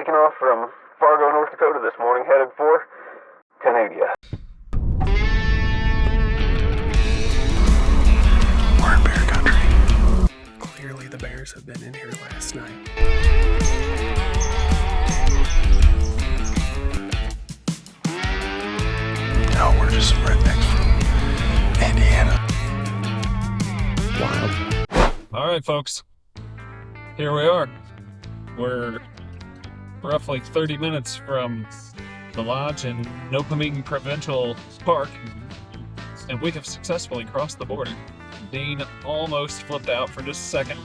taking off from Fargo, North Dakota this morning, headed for Canada. We're in bear country. Clearly the bears have been in here last night. No, we're just some rednecks from Indiana. Wild. All right, folks. Here we are. We're roughly 30 minutes from the lodge in Nopaming Provincial Park, and we have successfully crossed the border. Dean almost flipped out for just a second,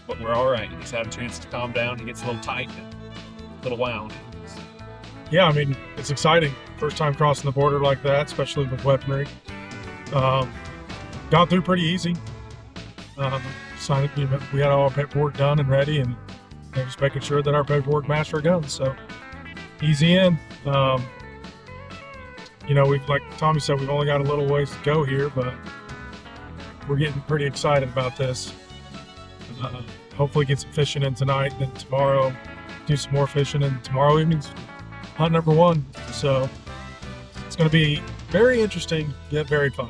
but we're all right. He's had a chance to calm down. He gets a little tight, a little wound. Yeah, I mean, it's exciting. First time crossing the border like that, especially with weaponry. Got through pretty easy. We had all our paperwork done and ready, and just making sure that our paperwork matched our guns. So easy in. We've, like Tommy said, we've only got a little ways to go here, but we're getting pretty excited about this. Hopefully get some fishing in tonight, then tomorrow do some more fishing, and tomorrow evening's hunt number 1. So it's going to be very interesting, yet very fun.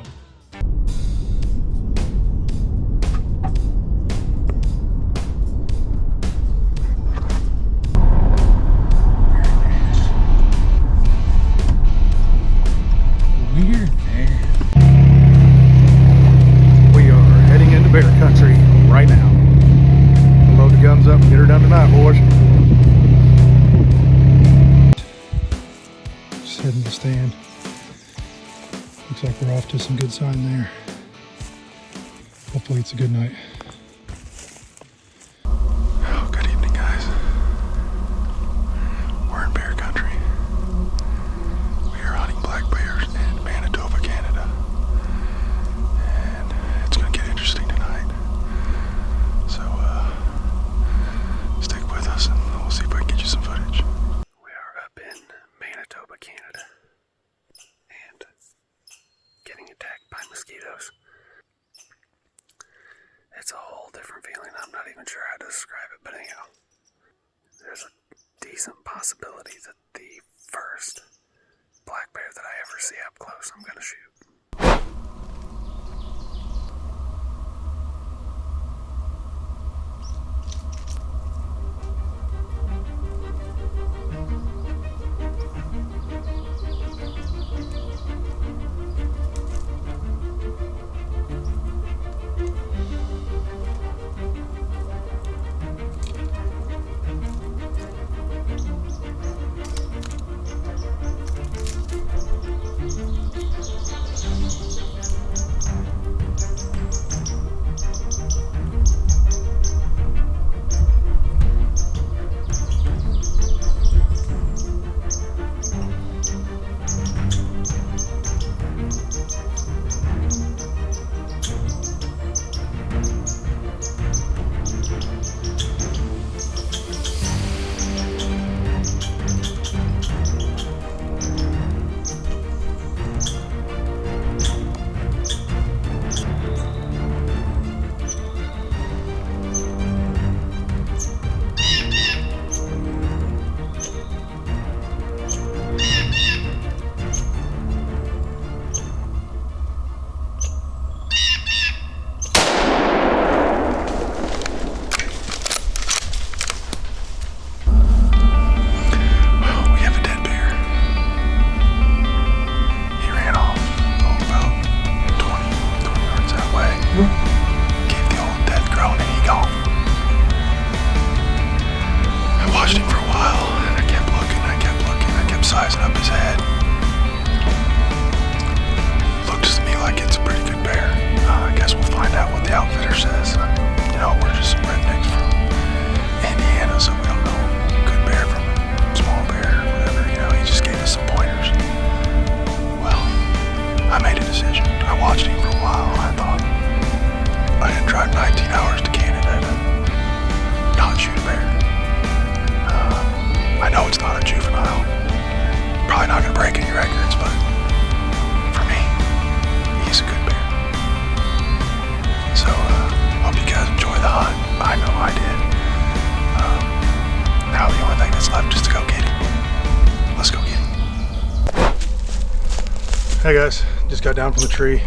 Bear country right now. Load the guns up and get her done tonight, boys. Just heading to stand. Looks like we're off to some good sign there. Hopefully it's a good night. Oh, good evening, guys. We're in bear country. We are hunting black bears in Manitoba, Canada. And it's going to get interesting tonight. So, stick with us and we'll see if I can get you some footage. We are up in Manitoba, Canada, and getting attacked by mosquitoes. It's a whole different feeling. I'm not even sure how to describe it, but anyhow, there's a decent possibility that the first black bear that I ever see up close, I'm gonna shoot. Hey guys, just got down from the tree.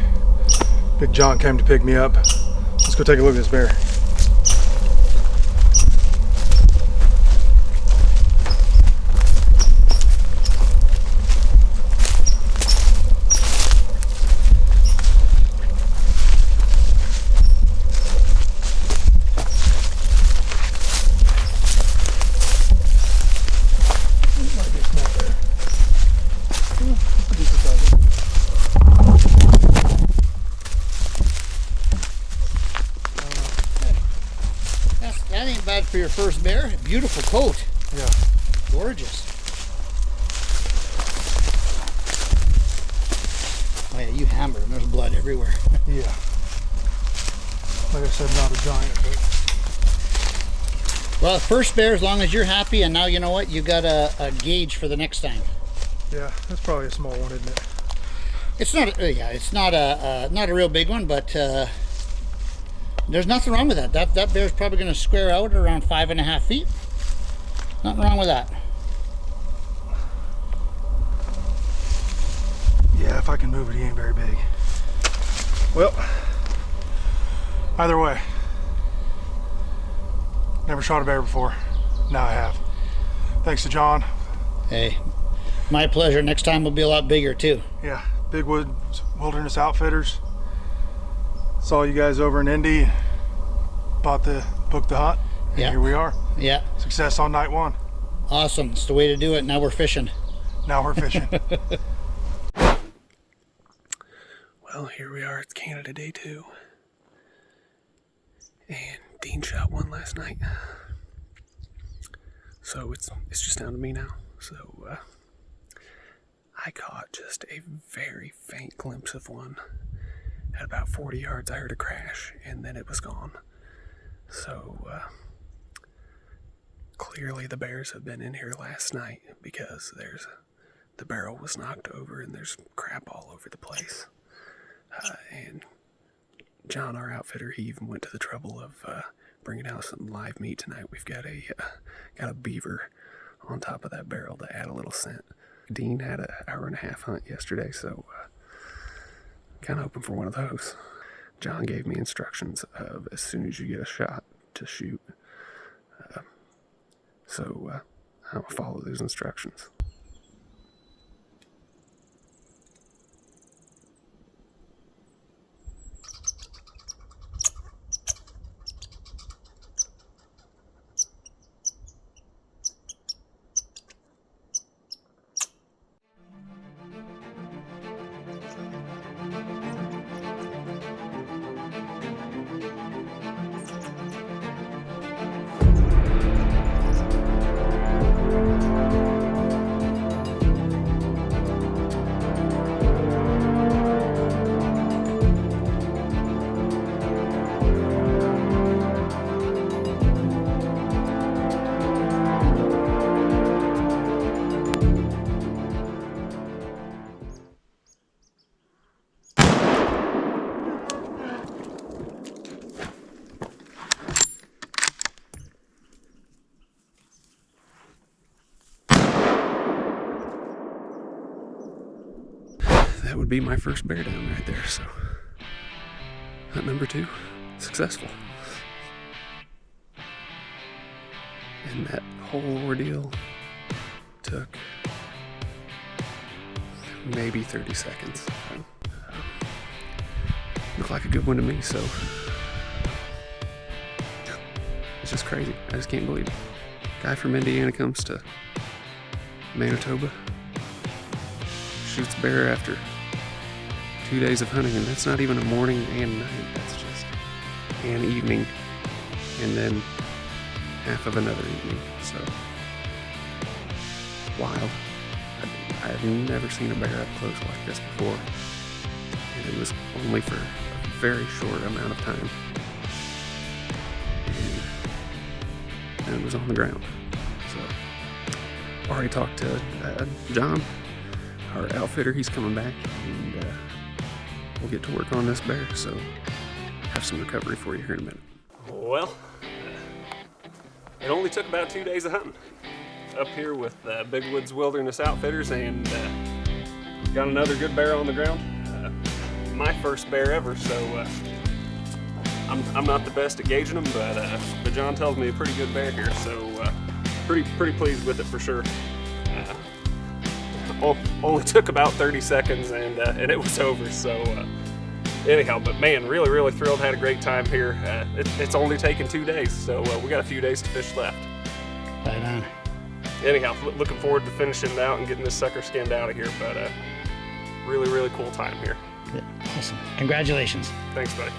Big John came to pick me up. Let's go take a look at this bear. That ain't bad for your first bear. Beautiful coat. Yeah. Gorgeous. Oh yeah, you hammered him. There's blood everywhere. Yeah. Like I said, not a giant, but Well, first bear, as long as you're happy, and now you know what? You got a gauge for the next time. yeah, that's probably a small one, isn't it? It's not. Yeah, it's not a real big one, but there's nothing wrong with that. That bear's probably going to square out around 5.5 feet. Nothing wrong with that. Yeah, if I can move it, he ain't very big. Well, either way, never shot a bear before. Now I have. Thanks to John. Hey, my pleasure. Next time will be a lot bigger too. Yeah, Big Woods Wilderness Outfitters. Saw you guys over in Indy. Booked the hunt. And Yeah. here we are. Yeah, Success on night one. awesome. It's the way to do it. Now we're fishing. Now we're fishing. Well, here we are. It's Canada Day 2. And Dean shot one last night. So it's just down to me now. So I caught just a very faint glimpse of one. At about 40 yards, I heard a crash, and then it was gone. So clearly the bears have been in here last night because the barrel was knocked over and there's crap all over the place. And John, our outfitter, he even went to the trouble of bringing out some live meat tonight. We've got a beaver on top of that barrel to add a little scent. Dean had an 1.5-hour hunt yesterday, so kind of hoping for one of those. John gave me instructions of as soon as you get a shot to shoot. So I'm going to follow those instructions. That would be my first bear down right there, so hunt number 2, successful. And that whole ordeal took maybe 30 seconds. Looked like a good one to me, so it's just crazy. I just can't believe it. Guy from Indiana comes to Manitoba, shoots bear after 2 days of hunting, and that's not even a morning and night. That's just an evening and then half of another evening. So wild. I've never seen a bear up close like this before, and it was only for a very short amount of time, and it was on the ground. So already talked to John, our outfitter. He's coming back, and we'll get to work on this bear, so have some recovery for you here in a minute. Well, it only took about 2 days of hunting up here with Big Woods Wilderness Outfitters, and got another good bear on the ground. My first bear ever, so I'm not the best at gauging them, but John tells me a pretty good bear here, so pretty pleased with it for sure. Only took about 30 seconds and it was over, so anyhow, but man, really thrilled, had a great time here. It's only taken 2 days, so we got a few days to fish left. Right on. Anyhow, looking forward to finishing it out and getting this sucker skinned out of here, but really cool time here. Yeah, awesome. Congratulations. Thanks, buddy.